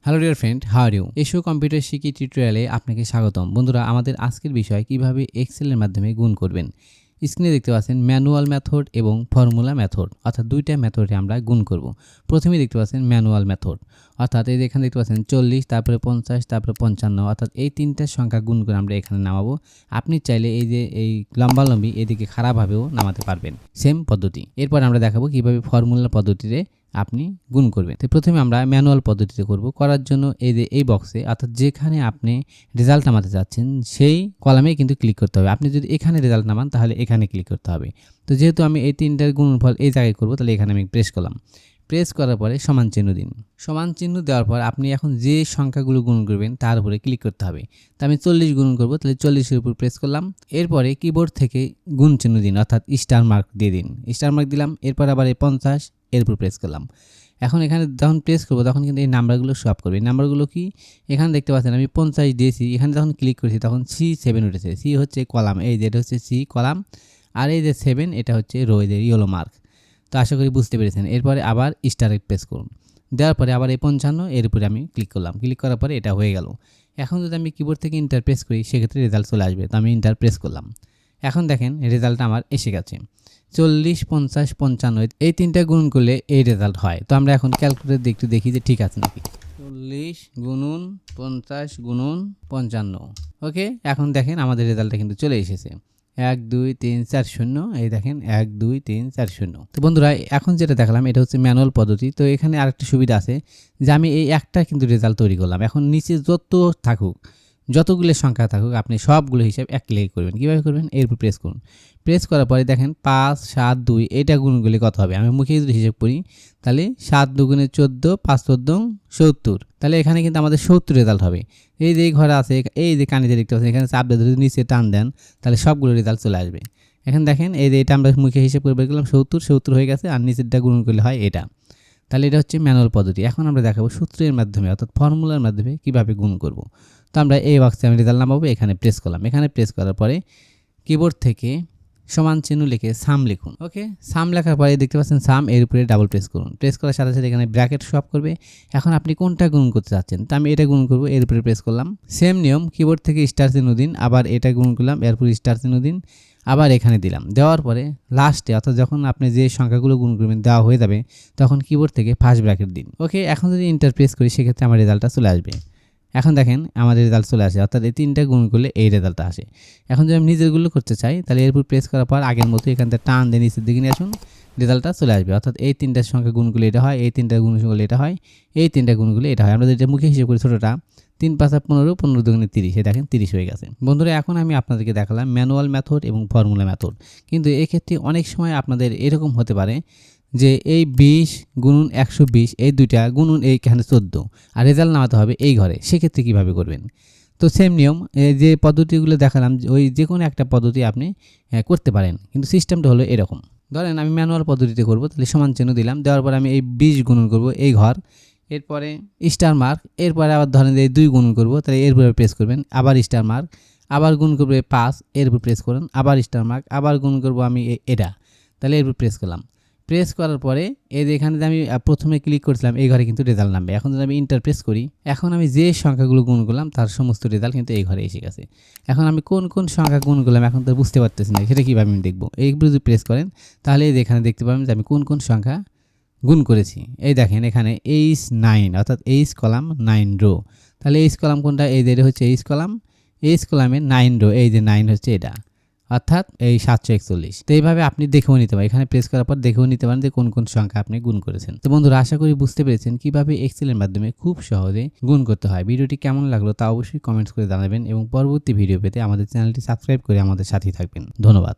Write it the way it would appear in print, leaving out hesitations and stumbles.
Hello dear friend, how are you? এসো computer শিখি টিউটোরিয়ালে আপনাকে স্বাগতম। বন্ধুরা, আমাদের আজকের বিষয় কিভাবে এক্সেলের মাধ্যমে গুণ করবেন। স্ক্রিনে দেখতে পাচ্ছেন ম্যানুয়াল মেথড এবং ফর্মুলা মেথড, অর্থাৎ দুইটা মেথডে আমরা গুণ করব। প্রথমেই দেখতে পাচ্ছেন ম্যানুয়াল মেথড, অর্থাৎ এই যে এখানে দেখতে পাচ্ছেন 40, তারপরে 50, তারপরে 55, অর্থাৎ এই তিনটা সংখ্যা গুণ করে আমরা এখানে নামাবো। আপনি চাইলে এই যে এই লম্বালম্বি এদিকে খারাপভাবেও নামাতে পারবেন, সেম পদ্ধতি। এরপর আমরা দেখাবো কিভাবে ফর্মুলা পদ্ধতিতে আপনি গুণ করবেন। তো প্রথমে আমরা ম্যানুয়াল পদ্ধতিতে করব। করার জন্য এই যে এই বক্সে, অর্থাৎ যেখানে আপনি রেজাল্ট নামাতে চাচ্ছেন সেই কলামে কিন্তু ক্লিক করতে হবে। আপনি যদি এখানে রেজাল্ট নামান তাহলে এখানে ক্লিক করতে হবে। তো যেহেতু আমি এই তিনটার গুণফল এই জায়গায় করব, তাহলে এখানে আমি প্রেস করলাম। প্রেস করার পরে সমান চিহ্ন দিন। সমান চিহ্ন দেওয়ার পর আপনি এখন যে সংখ্যাগুলো গুণ করবেন তার উপরে ক্লিক করতে হবে। তো আমি 40 গুণ করব, তাহলে 40-এর উপর প্রেস করলাম। এরপরে কিবোর্ড থেকে গুণ চিহ্ন দিন, অর্থাৎ স্টার মার্ক দিয়ে দিন। স্টার মার্ক দিলাম। এরপর আবার এই 50 এর উপর প্রেস করলাম। এখন এখানে যখন প্রেস করব তখন কিন্তু এই নাম্বারগুলো শো আপ করবে। এই নাম্বারগুলো কি এখানে দেখতে পাচ্ছেন, আমি 50 দিয়েছি। এখানে যখন ক্লিক করেছি তখন C7 উঠেছে। সি হচ্ছে কলাম, এই যে এটা হচ্ছে সি কলাম, আর এই যে 7 এটা হচ্ছে রো, এই যে ইয়েলো মার্ক। তো আশা করি বুঝতে পেরেছেন। এরপরে আবার স্টারে প্রেস করুন। দেওয়ার পরে আবার এই 55 এর উপরে আমি ক্লিক করলাম। ক্লিক করার পরে এটা হয়ে গেল। এখন যদি আমি কিবোর্ড থেকে ইন্টার প্রেস করি সেক্ষেত্রে রেজাল্ট চলে আসবে। তো আমি ইন্টার প্রেস করলাম। এখন দেখেন রেজাল্টটা আমার এসে গেছে। 40, 50, 55 এই তিনটা গুণ করলে এই রেজাল্ট হয়। তো আমরা এখন ক্যালকুলেটর দিয়ে একটু দেখি যে ঠিক আছে নাকি। 40 গুণন 50 গুণন 55। ওকে, এখন দেখেন আমাদের রেজাল্টটা কিন্তু চলে এসেছে। 1 2 3 4 0, এই দেখেন 1 2 3 4 0। তো বন্ধুরা, এখন যেটা দেখালাম এটা হচ্ছে ম্যানুয়াল পদ্ধতি। তো এখানে আরেকটা সুবিধা আছে যে আমি এই একটা কিন্তু রেজাল্ট তৈরি করলাম। এখন নিচে যতগুলো সংখ্যা থাকুক আপনি সবগুলো হিসাব এক ক্লিক করবেন। কীভাবে করবেন? এর উপর প্রেস করুন। প্রেস করার পরে দেখেন 5 7 2 এটা গুণ করলে কত হবে। আমি মুখে যদি হিসাব করি তাহলে 7 2 14, 5 14 70। তাহলে এখানে কিন্তু আমাদের 70 রেজাল্ট হবে। এই যে ঘরে আছে, এই যে কানিতে দেখতে পাচ্ছেন, এখানে চাপ দিয়ে যদি নিচে টান দেন তাহলে সবগুলো রেজাল্ট চলে আসবে। এখানে দেখেন এই যে এটা আমরা মুখে হিসাব করে বের করলাম, 70 হয়ে গেছে, আর নিচেরটা গুণ করলে হয় এটা। তাহলে এটা হচ্ছে ম্যানুয়াল পদ্ধতি। এখন আমরা দেখাবো সূত্রের মাধ্যমে, অর্থাৎ ফর্মুলার মাধ্যমে কীভাবে গুণ করব। তো আমরা এই বক্সে আমি রেজাল্ট নামাবো, এখানে প্রেস করলাম। এখানে প্রেস করার পরে কিবোর্ড থেকে সমান চিহ্ন লিখে সাম লিখুন। ওকে, সাম লেখার পরে দেখতে পাচ্ছেন সাম, এর উপরে ডাবল প্রেস করুন। প্রেস করার সাথে সাথে এখানে ব্র্যাকেট শো আপ করবে। এখন আপনি কোনটা গুণ করতে চাচ্ছেন, তো আমি এটা গুণ করব, এর উপরে প্রেস করলাম। সেম নিয়ম, কিবোর্ড থেকে স্টার চিহ্ন দিন, আবার এটা গুণ করলাম, এরপর স্টার চিহ্ন দিন, আবার এখানে দিলাম। দেওয়ার পরে লাস্টে, অর্থাৎ যখন আপনি যে সংখ্যাগুলো গুণ করবেন দেওয়া হয়ে যাবে তখন কিবোর্ড থেকে ফার্স্ট ব্র্যাকেট দিন। ওকে, এখন যদি ইন্টার প্রেস করি সেক্ষেত্রে আমার রেজাল্টটা চলে আসবে। এখন দেখেন আমাদের রেজাল্ট চলে আসে, অর্থাৎ এই তিনটা গুণ করলে এই রেজাল্টটা আসে। এখন যদি আমি নিজেরগুলো করতে চাই তাহলে এরপর প্রেস করার পর আগের মতো এখান থেকে টান দিয়ে নিচের দিকে নিয়ে আসুন, রেজাল্টটা চলে আসবে। অর্থাৎ এই তিনটার সংখ্যা গুণ করলে এটা হয়, এই তিনটা গুণ করলে এটা হয়, এই তিনটা গুণ করলে এটা হয়। আমরা যেটা মুখে হিসেবে করি ছোটোটা 3 5 15, 15 2 30, দেখেন 30 হয়ে গেছে। বন্ধুরা, এখন আমি আপনাদেরকে দেখালাম ম্যানুয়াল মেথড এবং ফর্মুলা মেথড। কিন্তু এক্ষেত্রে অনেক সময় আপনাদের এরকম হতে পারে যে এই 20 গুণন 120 এই দুইটা গুণন এইখানে 14, আর রেজাল্ট নামাতে হবে এই ঘরে। সেক্ষেত্রে কীভাবে করবেন? তো সেম নিয়ম, যে পদ্ধতিগুলো দেখালাম ওই যে কোনো একটা পদ্ধতি আপনি করতে পারেন, কিন্তু সিস্টেমটা হলো এরকম। ধরেন আমি ম্যানুয়াল পদ্ধতিতে করব, তাহলে সমান চিহ্ন দিলাম। দেওয়ার পর আমি এই 20 গুণন করব এই ঘর, এরপরে স্টার মার্ক, এরপরে আবার ধরেন এই 2 গুণন করব, তাহলে এরপরে প্রেস করবেন, আবার স্টার মার্ক, আবার গুণ করবো 5, এর উপর প্রেস করুন, আবার স্টার মার্ক, আবার গুণ করব আমি এটা, তাহলে এর উপর প্রেস করলাম। প্রেস করার পরে এই যে এখানে যে আমি প্রথমে ক্লিক করেছিলাম এই ঘরে কিন্তু রেজাল্ট নামবে। এখন যদি আমি ইন্টার প্রেস করি, এখন আমি যে সংখ্যাগুলো গুণ করলাম তার সমস্ত রেজাল্ট কিন্তু এই ঘরে এসে গেছে। এখন আমি কোন কোন সংখ্যা গুণ করলাম এখন তো বুঝতে পারতেছি না, সেটা কীভাবে আমি দেখবো। এইগুলো যদি প্রেস করেন তাহলে এই এখানে দেখতে পাবেন যে আমি কোন কোন সংখ্যা গুণ করেছি। এই দেখেন এখানে H9, অর্থাৎ H কলাম 9 রো। তাহলে H কলাম কোনটা? এই যে এটা হচ্ছে H কলাম, H কলামে 9 রো, এই যে 9 হচ্ছে এটা, অর্থাৎ এই 741। তো এইভাবে আপনি দেখেও নিতে পারেন, এখানে প্রেস করার পর দেখেও নিতে পারেন যে কোন কোন সংখ্যা আপনি গুণ করেছেন। তো বন্ধুরা, আশা করি বুঝতে পেরেছেন কিভাবে এক্সেলের মাধ্যমে খুব সহজে গুণ করতে হয়। ভিডিওটি কেমন লাগলো তা অবশ্যই কমেন্টস করে জানাবেন এবং পরবর্তী ভিডিও পেতে আমাদের চ্যানেলটি সাবস্ক্রাইব করে আমাদের সাথেই থাকবেন। ধন্যবাদ।